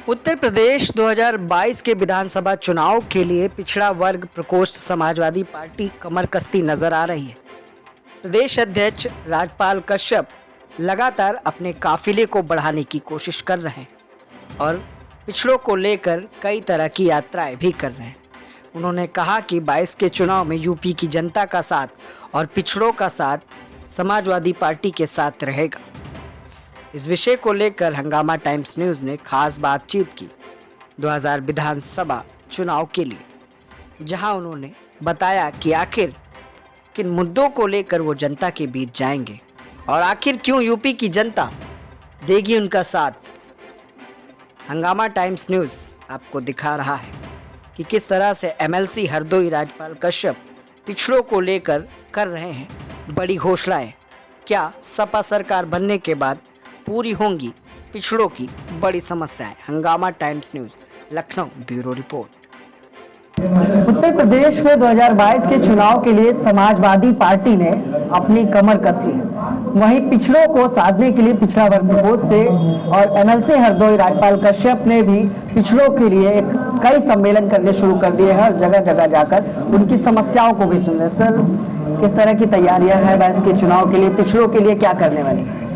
उत्तर प्रदेश 2022 के विधानसभा चुनाव के लिए पिछड़ा वर्ग प्रकोष्ठ समाजवादी पार्टी कमर कसती नजर आ रही है। प्रदेश अध्यक्ष राजपाल कश्यप लगातार अपने काफिले को बढ़ाने की कोशिश कर रहे हैं और पिछड़ों को लेकर कई तरह की यात्राएं भी कर रहे हैं। उन्होंने कहा कि 22 के चुनाव में यूपी की जनता का साथ और पिछड़ों का साथ समाजवादी पार्टी के साथ रहेगा। इस विषय को लेकर हंगामा टाइम्स न्यूज़ ने खास बातचीत की 2000 विधानसभा चुनाव के लिए, जहां उन्होंने बताया कि आखिर किन मुद्दों को लेकर वो जनता के बीच जाएंगे और आखिर क्यों यूपी की जनता देगी उनका साथ। हंगामा टाइम्स न्यूज़ आपको दिखा रहा है कि किस तरह से एमएलसी हरदोई राजपाल कश्यप पिछड़ों को लेकर कर रहे हैं बड़ी घोषणाएं। क्या सपा सरकार बनने के बाद पूरी होंगी पिछड़ों की बड़ी समस्याएं। Hungama times news Lucknow bureau report. Uttar Pradesh में 2022 के चुनाव के लिए समाजवादी पार्टी ने अपनी कमर कस ली है। वहीं पिछड़ों को साधने के लिए पिछड़ा वर्ग प्रकोष्ठ से और एमएलसी हरदोई राजपाल कश्यप ने भी पिछड़ों के लिए कई सम्मेलन करने शुरू कर दिए हैं और जगह जगह जाकर उनकी समस्याओं को भी सुन रहे। सर, किस तरह की तैयारियां हैं 22 के चुनाव के लिए, पिछड़ों के लिए क्या करने वाली है?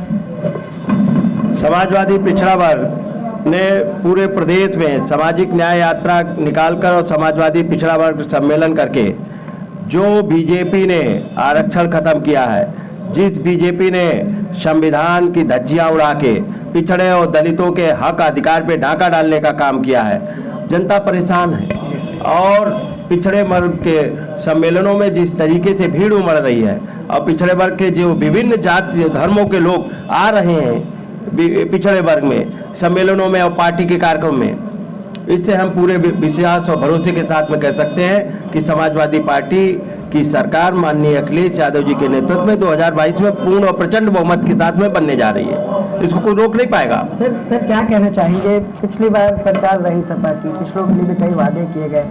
समाजवादी पिछड़ा वर्ग ने पूरे प्रदेश में सामाजिक न्याय यात्रा निकालकर और समाजवादी पिछड़ा वर्ग सम्मेलन करके जो बीजेपी ने आरक्षण खत्म किया है, जिस बीजेपी ने संविधान की धज्जियां उड़ा के पिछड़े और दलितों के हक अधिकार पे डाका डालने का काम किया है, जनता परेशान है। और पिछड़े वर्ग के सम्मेलनों में जिस तरीके से भीड़ उमड़ रही है और पिछड़े वर्ग के जो विभिन्न जाति धर्मों के लोग आ रहे हैं पिछड़े वर्ग में सम्मेलनों में और पार्टी के कार्यक्रम में, इससे हम पूरे विश्वास और भरोसे के साथ में कह सकते हैं कि समाजवादी पार्टी की सरकार माननीय अखिलेश यादव जी के नेतृत्व में 2022 में पूर्ण और प्रचंड बहुमत के साथ में बनने जा रही है। इसको कोई रोक नहीं पाएगा। सर क्या कहना चाहेंगे? पिछली बार सरकार रही सपा की, पिछड़ों के लिए भी कई वादे किए गए।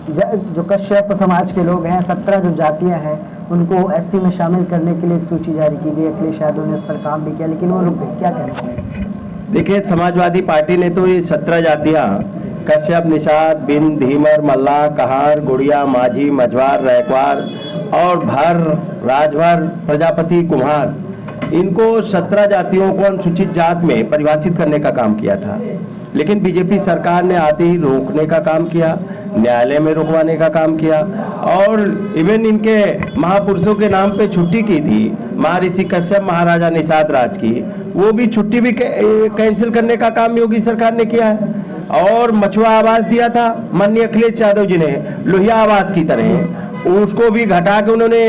जो कश्यप समाज के लोग हैं, 17 जो जातियां हैं, उनको एससी में शामिल करने के लिए एक सूची जारी की गई। अखिलेश यादव ने इस पर काम भी किया, लेकिन वो रुक गए। क्या कहना चाहिए? देखिए, समाजवादी पार्टी ने तो ये 17 जातियां कश्यप, निषाद, बिंद, धीमर, मल्लाह, कहार, गुड़िया, माझी, मझवार, रैकवार और भर, राजभर, प्रजापति, कुम्हार, इनको 17 जातियों को अनुसूचित जात में परिभाषित करने का काम किया था। लेकिन बीजेपी सरकार ने आते ही रोकने का काम किया, न्यायालय में रुकवाने का काम किया और इवन इनके महापुरुषों के नाम पे छुट्टी की थी, महर्षि कश्यप, महाराजा निषाद राज की, वो भी छुट्टी भी कैंसिल करने का काम योगी सरकार ने किया है। और मछुआ आवास दिया था माननीय अखिलेश यादव जी ने लोहिया आवास की तरह, उसको भी घटा के उन्होंने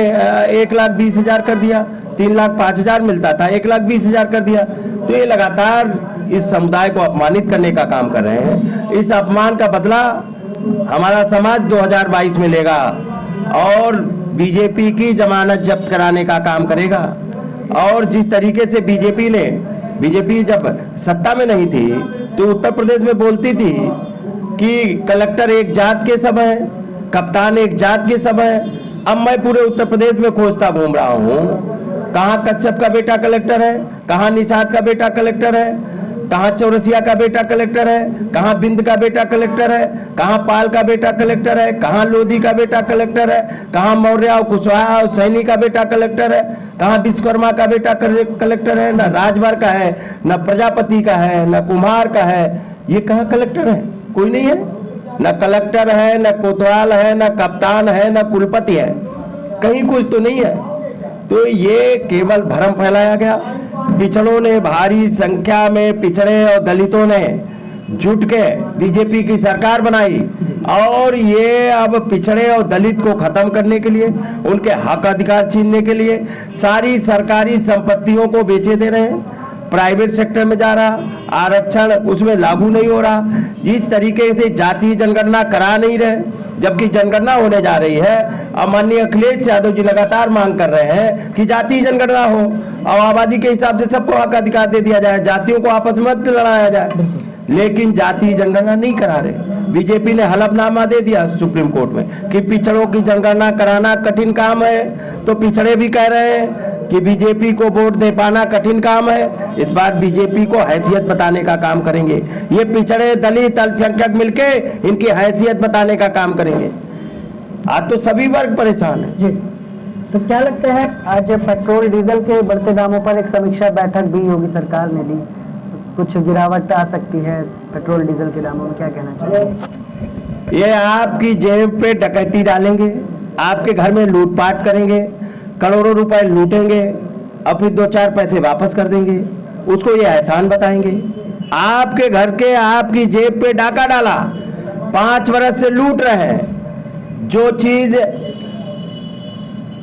1,20,000 कर दिया। 3,05,000 मिलता था, 1,20,000 कर दिया। तो ये लगातार इस समुदाय को अपमानित करने का काम कर रहे हैं। इस अपमान का बदला हमारा समाज 2022 में लेगा और बीजेपी की जमानत जब्त कराने का काम करेगा। और जिस तरीके से बीजेपी जब सत्ता में नहीं थी तो उत्तर प्रदेश में बोलती थी कि कलेक्टर एक जात के सब है, कप्तान एक जात के सब है। अब मैं पूरे उत्तर प्रदेश में खोजता घूम रहा हूँ, कहाँ कश्यप का बेटा कलेक्टर है, कहाँ निषाद का बेटा कलेक्टर है, कहाँ चौरसिया का बेटा कलेक्टर है, कहाँ बिंद का बेटा कलेक्टर है, कहाँ पाल का बेटा कलेक्टर है, कहाँ लोधी का बेटा कलेक्टर है, कहाँ मौर्य और कुशवाहा और सैनी का बेटा कलेक्टर है, कहाँ विश्वकर्मा का बेटा कलेक्टर है, न राजभर का है, न प्रजापति का है, न कुम्हार का है। ये कहाँ कलेक्टर है? कोई नहीं है। न कलेक्टर है, न कोतवाल है, न कप्तान है, न कुलपति है, कहीं कुछ तो नहीं है। तो ये केवल भ्रम फैलाया गया। पिछड़ों ने भारी संख्या में, पिछड़े और दलितों ने जुट के बीजेपी की सरकार बनाई और ये अब पिछड़े और दलित को खत्म करने के लिए, उनके हक अधिकार छीनने के लिए सारी सरकारी संपत्तियों को बेचे दे रहे हैं। प्राइवेट सेक्टर में जा रहा, आरक्षण उसमें लागू नहीं हो रहा। जिस तरीके से जातीय जनगणना करा नहीं रहे, जबकि जनगणना होने जा रही है। अब माननीय अखिलेश यादव जी लगातार मांग कर रहे हैं कि जातीय जनगणना हो और आबादी के हिसाब से सबको हक अधिकार दे दिया जाए, जातियों को आपस में लड़ाया जाए, लेकिन जातीय जनगणना नहीं करा रहे। बीजेपी ने हलफनामा दे दिया सुप्रीम कोर्ट में कि पिछड़ों की जनगणना कराना कठिन काम है, तो पिछड़े भी कह रहे हैं कि बीजेपी को वोट दे पाना कठिन काम है। इस बार बीजेपी को हैसियत बताने का काम करेंगे। ये पिछड़े दलित अल्पसंख्यक मिलके इनकी हैसियत बताने का काम करेंगे। आज तो सभी वर्ग परेशान है जी। तो क्या लगता है, आज पेट्रोल डीजल के बढ़ते दामों पर एक समीक्षा बैठक भी योगी सरकार ने ली, कुछ गिरावट आ सकती है पेट्रोल डीजल के दामों में, क्या कहना चाहिए? ये आपकी जेब पे डकैती डालेंगे, आपके घर में लूटपाट करेंगे, करोड़ों रुपए लूटेंगे और फिर 2-4 पैसे वापस कर देंगे, उसको ये एहसान बताएंगे। आपके घर के आपकी जेब पे डाका डाला, 5 वर्ष से लूट रहे हैं। जो चीज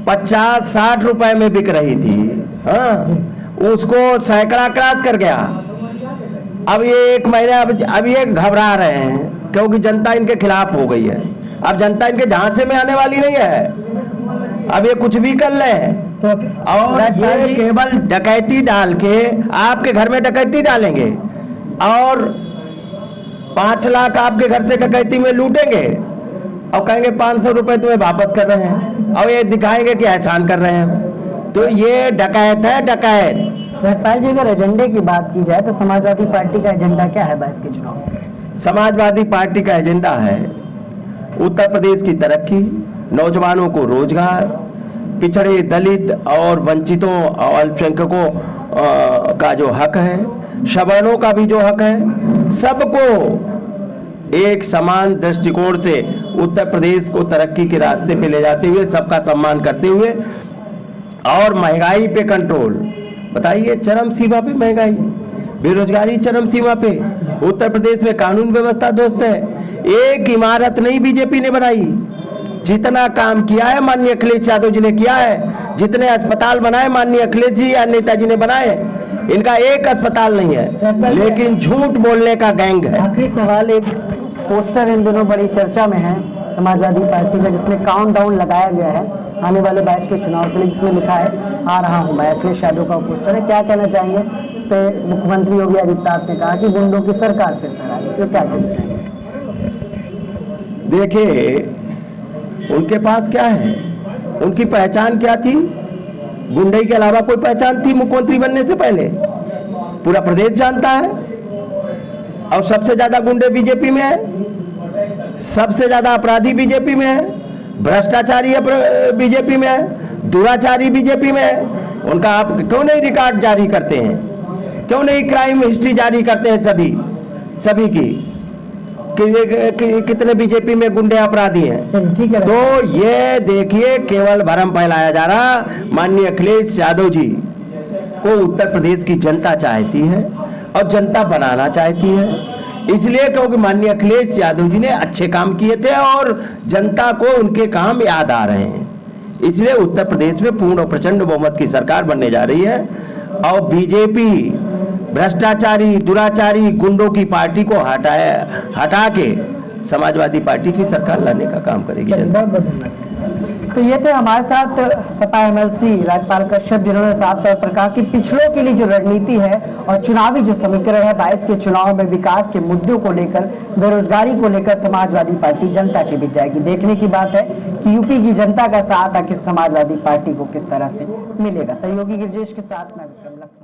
50-60 रुपए में बिक रही थी, हाँ, उसको सैकड़ा क्रॉस कर गया। अब ये 1 महीना अब ये घबरा रहे हैं क्योंकि जनता इनके खिलाफ हो गई है। अब जनता इनके झांसे में आने वाली नहीं है, अब ये कुछ भी कर ले और ये केवल डकैती डाल के आपके घर में डकैती डालेंगे और 5 लाख आपके घर से डकैती में लूटेंगे और कहेंगे 500 रुपए तुम्हें वापस कर रहे हैं और ये दिखाएंगे कि एहसान कर रहे हैं। तो ये डकैत है, डकैत। राजपाल जी, अगर एजेंडे की बात की जाए तो समाजवादी पार्टी का एजेंडा क्या है 22 के चुनाव में? समाजवादी पार्टी का एजेंडा है उत्तर प्रदेश की तरक्की, नौजवानों को रोजगार, पिछड़े दलित और वंचितों और अल्पसंख्यकों का जो हक है, सवर्णों का भी जो हक है, सबको एक समान दृष्टिकोण से उत्तर प्रदेश को तरक्की के रास्ते पे ले जाते हुए, सबका सम्मान करते हुए और महंगाई पे कंट्रोल। बताइए, चरम सीमा पे महंगाई, बेरोजगारी चरम सीमा पे, उत्तर प्रदेश में कानून व्यवस्था दोस्त है। एक इमारत नहीं बीजेपी ने बनाई, जितना काम किया है माननीय अखिलेश यादव जी ने किया है, जितने अस्पताल बनाए माननीय अखिलेश जी या नेताजी ने बनाए, इनका एक अस्पताल नहीं है, लेकिन झूठ बोलने का गैंग है। आखिरी सवाल, एक पोस्टर इन दिनों बड़ी चर्चा में है समाजवादी पार्टी का, जिसमें काउंटडाउन लगाया गया है आने वाले 22 के चुनाव के लिए, जिसमें लिखा है आ रहा हूं मैं, अखिलेश यादव का पोस्टर है। क्या कहना चाहेंगे? तो मुख्यमंत्री योगी आदित्यनाथ ने कहा कि गुंडों की सरकार फिर से आई, तो क्या कहना चाहेंगे? देखिए, उनके पास क्या है, उनकी पहचान क्या थी? गुंडई के अलावा कोई पहचान थी मुख्यमंत्री बनने से पहले? पूरा प्रदेश जानता है। और सबसे ज्यादा गुंडे बीजेपी में है, सबसे ज्यादा अपराधी बीजेपी में है, भ्रष्टाचारी बीजेपी में है, दुराचारी बीजेपी में है। उनका आप क्यों नहीं रिकॉर्ड जारी करते हैं? क्यों नहीं क्राइम हिस्ट्री जारी करते हैं सभी की कि कितने बीजेपी में गुंडे अपराधी हैं? ठीक है। तो ये देखिए, केवल भ्रम फैलाया जा रहा। माननीय अखिलेश यादव जी को उत्तर प्रदेश की जनता चाहती है और जनता बनाना चाहती है, इसलिए क्योंकि माननीय अखिलेश यादव जी ने अच्छे काम किए थे और जनता को उनके काम याद आ रहे हैं। इसलिए उत्तर प्रदेश में पूर्ण और प्रचंड बहुमत की सरकार बनने जा रही है और बीजेपी भ्रष्टाचारी, दुराचारी, गुंडों की पार्टी को हटा के समाजवादी पार्टी की सरकार लाने का काम करेगी। बहुत बहुत धन्यवाद। तो ये थे हमारे साथ सपा एमएलसी राजपाल कश्यप, जिन्होंने साफ तौर पर कहा कि पिछड़ों के लिए जो रणनीति है और चुनावी जो समीकरण है 22 के चुनाव में विकास के मुद्दों को लेकर, बेरोजगारी को लेकर समाजवादी पार्टी जनता के बीच जाएगी। देखने की बात है कि यूपी की जनता का साथ आखिर समाजवादी पार्टी को किस तरह से मिलेगा। सहयोगी गिरजेश के साथ मैं विक्रम लखनऊ।